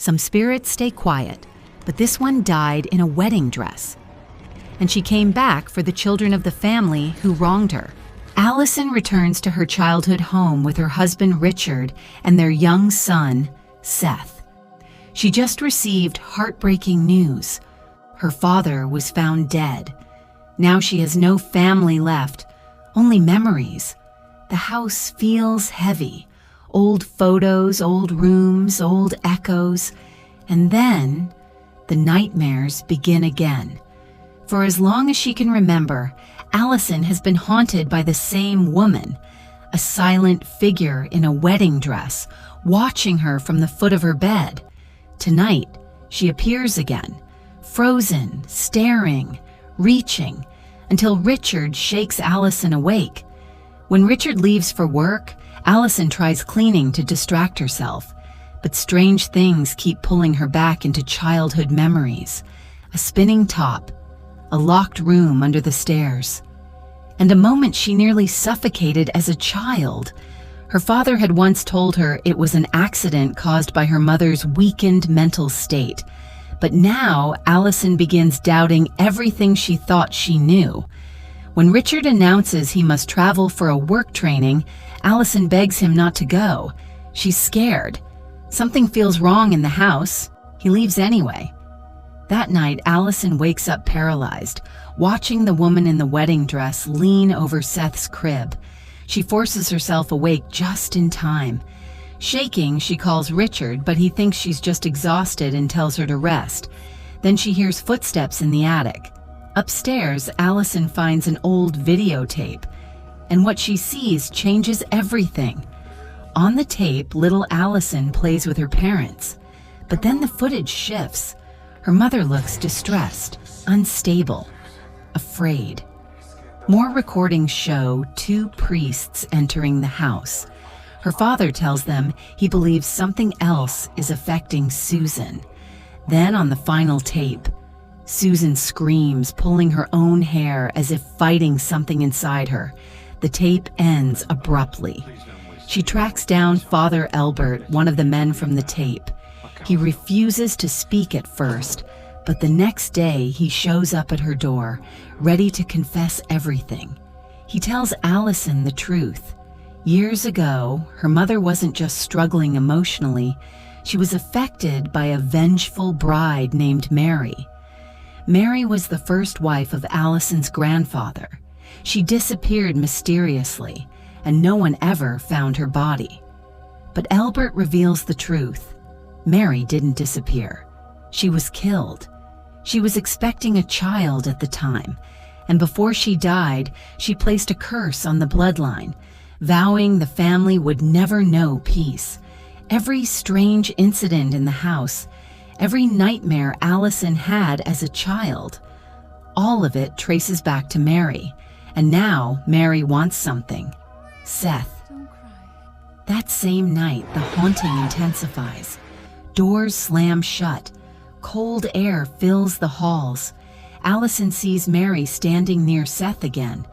Some spirits stay quiet, but this one died in a wedding dress. And she came back for the children of the family who wronged her. Allison returns to her childhood home with her husband Richard and their young son, Seth. She just received heartbreaking news. Her father was found dead. Now she has no family left, only memories. The house feels heavy. Old photos, old rooms, old echoes. And then the nightmares begin again. For as long as she can remember, Allison has been haunted by the same woman, a silent figure in a wedding dress, watching her from the foot of her bed. Tonight, she appears again, frozen, staring, reaching, until Richard shakes Allison awake. When Richard leaves for work, Allison tries cleaning to distract herself, but strange things keep pulling her back into childhood memories. A spinning top, a locked room under the stairs, and a moment she nearly suffocated as a child. Her father had once told her it was an accident caused by her mother's weakened mental state, but now Allison begins doubting everything she thought she knew. When Richard announces he must travel for a work training, Allison begs him not to go. She's scared. Something feels wrong in the house. He leaves anyway. That night, Allison wakes up paralyzed, watching the woman in the wedding dress lean over Seth's crib. She forces herself awake just in time. Shaking, she calls Richard, but he thinks she's just exhausted and tells her to rest. Then she hears footsteps in the attic. Upstairs, Allison finds an old videotape, and what she sees changes everything. On the tape, little Allison plays with her parents, but then the footage shifts. Her mother looks distressed, unstable, afraid. More recordings show two priests entering the house. Her father tells them he believes something else is affecting Susan. Then on the final tape, Susan screams, pulling her own hair as if fighting something inside her. The tape ends abruptly. She tracks down Father Albert, one of the men from the tape. He refuses to speak at first, but the next day he shows up at her door, ready to confess everything. He tells Allison the truth. Years ago, her mother wasn't just struggling emotionally, she was affected by a vengeful bride named Mary. Mary was the first wife of Allison's grandfather. She disappeared mysteriously, and no one ever found her body. But Albert reveals the truth. Mary didn't disappear. She was killed. She was expecting a child at the time, and before she died, she placed a curse on the bloodline, vowing the family would never know peace. Every strange incident in the house, every nightmare Allison had as a child, all of it traces back to Mary, and now Mary wants something. Seth. Don't cry. That same night, the haunting intensifies. Doors slam shut. Cold air fills the halls. Allison sees Mary standing near Seth again.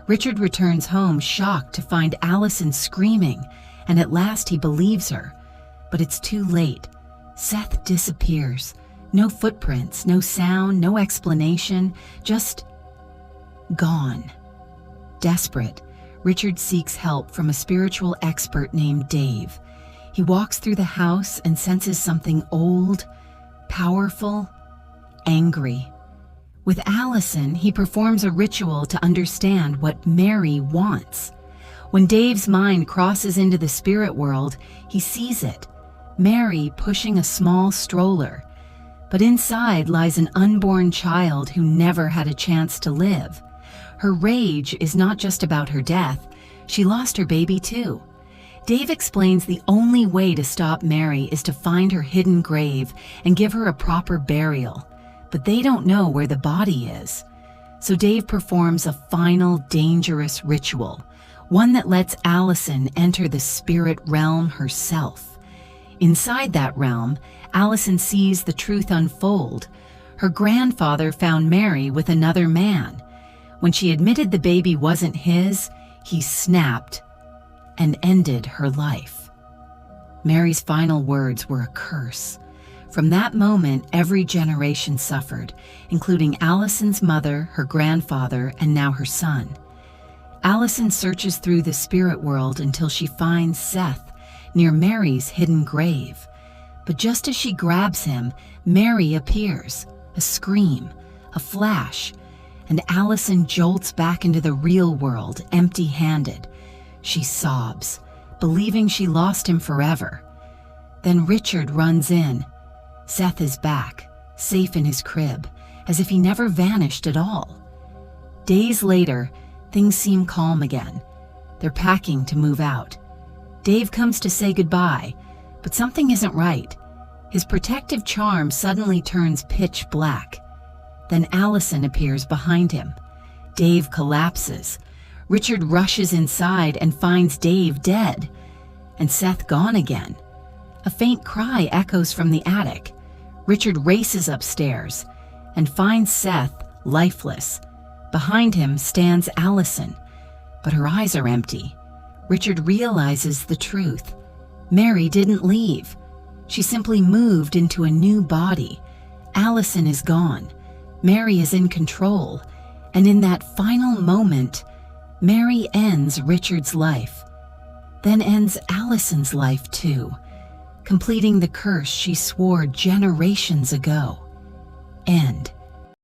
Richard returns home shocked to find Allison screaming, and at last he believes her. But it's too late. Seth disappears. No footprints, no sound, no explanation, just gone. Desperate, Richard seeks help from a spiritual expert named Dave. He walks through the house and senses something old, powerful, angry. With Allison, he performs a ritual to understand what Mary wants. When Dave's mind crosses into the spirit world, he sees it. Mary pushing a small stroller. But inside lies an unborn child who never had a chance to live. Her rage is not just about her death. She lost her baby too. Dave explains the only way to stop Mary is to find her hidden grave and give her a proper burial. But they don't know where the body is. So Dave performs a final dangerous ritual, one that lets Allison enter the spirit realm herself. Inside that realm, Allison sees the truth unfold. Her grandfather found Mary with another man. When she admitted the baby wasn't his, he snapped and ended her life. Mary's final words were a curse. From that moment, every generation suffered, including Allison's mother, her grandfather, and now her son. Allison searches through the spirit world until she finds Seth near Mary's hidden grave. But just as she grabs him, Mary appears. A scream, a flash, and Allison jolts back into the real world, empty-handed. She sobs, believing she lost him forever. Then Richard runs in. Seth is back, safe in his crib, as if he never vanished at all. Days later, things seem calm again. They're packing to move out. Dave comes to say goodbye, but something isn't right. His protective charm suddenly turns pitch black. Then Allison appears behind him. Dave collapses. Richard rushes inside and finds Dave dead, and Seth gone again. A faint cry echoes from the attic. Richard races upstairs and finds Seth lifeless. Behind him stands Allison, but her eyes are empty. Richard realizes the truth. Mary didn't leave. She simply moved into a new body. Allison is gone. Mary is in control. And in that final moment, Mary ends Richard's life. Then ends Allison's life too, completing the curse she swore generations ago. End.